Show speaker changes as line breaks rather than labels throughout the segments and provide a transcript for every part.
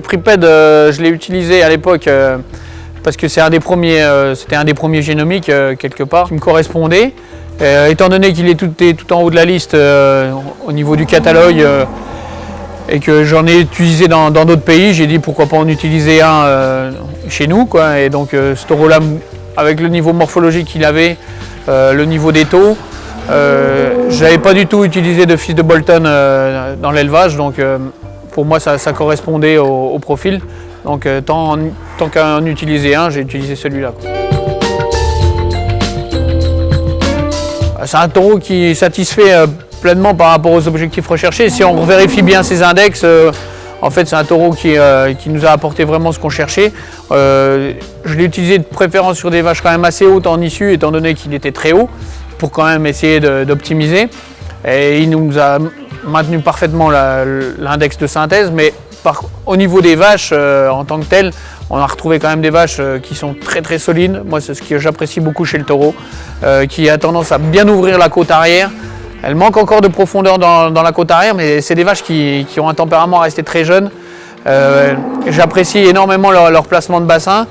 tripède, je l'ai utilisé à l'époque parce que c'est c'était un des premiers génomiques quelque part qui me correspondait. Étant donné qu'il est tout en haut de la liste au niveau du catalogue et que j'en ai utilisé dans d'autres pays, j'ai dit pourquoi pas en utiliser un chez nous, quoi. Et donc ce taureau-là, avec le niveau morphologique qu'il avait, le niveau des taux, je n'avais pas du tout utilisé de fils de Bolton dans l'élevage, donc pour moi ça correspondait au profil. Donc tant qu'à en utiliser un, j'ai utilisé celui-là. C'est un taureau qui satisfait pleinement par rapport aux objectifs recherchés. Si on vérifie bien ses index, en fait c'est un taureau qui nous a apporté vraiment ce qu'on cherchait. Je l'ai utilisé de préférence sur des vaches quand même assez hautes en issue, étant donné qu'il était très haut, pour quand même essayer d'optimiser. Et il nous a maintenu parfaitement l'index de synthèse, mais au niveau des vaches en tant que telles, on a retrouvé quand même des vaches qui sont très très solides. Moi c'est ce que j'apprécie beaucoup chez le taureau, qui a tendance à bien ouvrir la côte arrière. Elle manque encore de profondeur dans la côte arrière, mais c'est des vaches qui ont un tempérament à rester très jeune. J'apprécie énormément leur placement de bassin,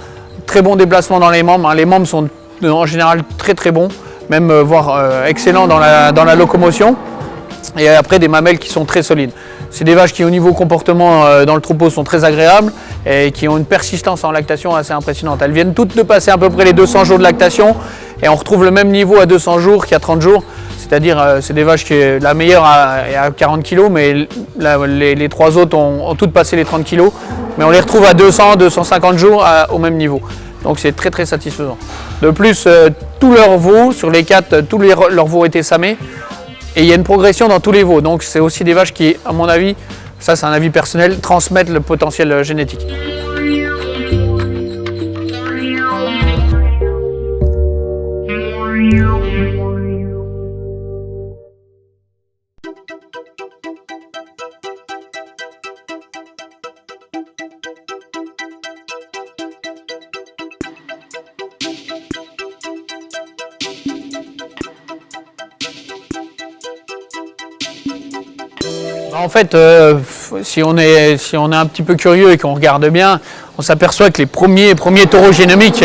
très bon déplacement dans les membres. Les membres sont en général très très bons, même voire excellents dans la locomotion. Et après des mamelles qui sont très solides. C'est des vaches qui au niveau comportement dans le troupeau sont très agréables et qui ont une persistance en lactation assez impressionnante. Elles viennent toutes de passer à peu près les 200 jours de lactation et on retrouve le même niveau à 200 jours qu'à 30 jours. C'est-à-dire c'est des vaches qui, la meilleure est à 40 kg, mais les trois autres ont toutes passé les 30 kg. Mais on les retrouve à 200, 250 jours au même niveau. Donc c'est très très satisfaisant. De plus, tous leurs veaux, sur les 4, tous leurs veaux étaient samés. Et il y a une progression dans tous les veaux, donc c'est aussi des vaches qui, à mon avis, ça c'est un avis personnel, transmettent le potentiel génétique. En fait, si on est un petit peu curieux et qu'on regarde bien, on s'aperçoit que les premiers taureaux génomiques,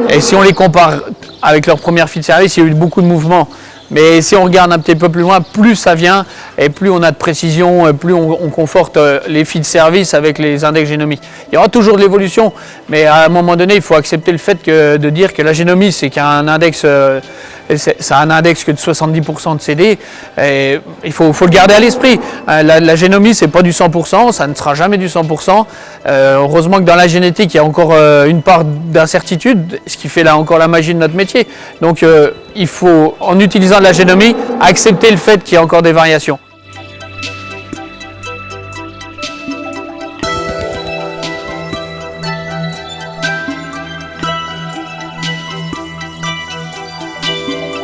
et si on les compare avec leur première fille de service, il y a eu beaucoup de mouvements. Mais si on regarde un petit peu plus loin, plus ça vient et plus on a de précision, plus on conforte les filles de service avec les index génomiques. Il y aura toujours de l'évolution, mais à un moment donné, il faut accepter le fait de dire que la génomie, c'est qu'il y a un index, ça a un index que de 70% de CD. Et il faut le garder à l'esprit. La génomie, c'est pas du 100%, ça ne sera jamais du 100%. Heureusement que dans la génétique, il y a encore une part d'incertitude, ce qui fait là encore la magie de notre métier. Donc il faut, en utilisant de la génomie, accepter le fait qu'il y a encore des variations.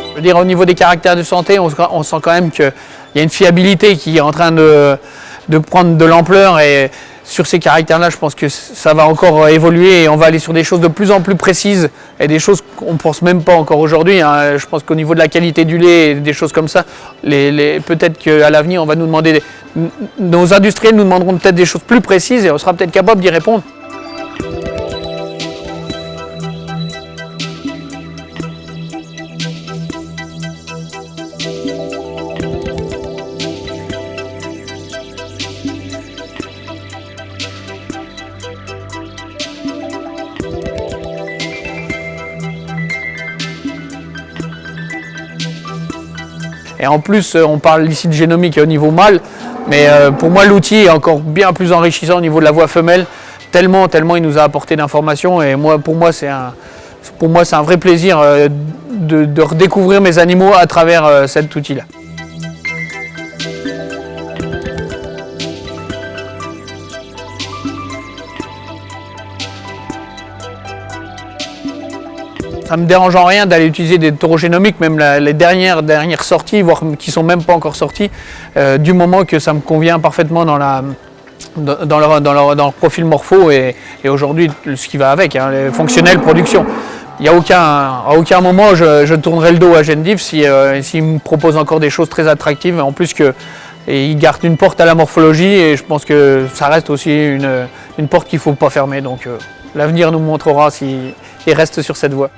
Je veux dire, au niveau des caractères de santé, on sent quand même qu'il y a une fiabilité qui est en train de prendre de l'ampleur, et sur ces caractères-là, je pense que ça va encore évoluer et on va aller sur des choses de plus en plus précises et des choses qu'on ne pense même pas encore aujourd'hui. Je pense qu'au niveau de la qualité du lait et des choses comme ça, peut-être qu'à l'avenir, on va nous demander, nos industriels nous demanderont peut-être des choses plus précises et on sera peut-être capable d'y répondre. Et en plus, on parle ici de génomique au niveau mâle, mais pour moi, l'outil est encore bien plus enrichissant au niveau de la voix femelle, tellement il nous a apporté d'informations. Et pour moi, c'est un vrai plaisir de redécouvrir mes animaux à travers cet outil-là. Ça ne me dérange en rien d'aller utiliser des taureaux génomiques, même les dernières sorties, voire qui ne sont même pas encore sorties, du moment que ça me convient parfaitement dans leur profil morpho et aujourd'hui ce qui va avec, les fonctionnels production. Il n'y a à aucun moment je tournerai le dos à GenDiff s'il me propose encore des choses très attractives. En plus que Et il garde une porte à la morphologie et je pense que ça reste aussi une porte qu'il ne faut pas fermer. Donc l'avenir nous montrera s'il reste sur cette voie.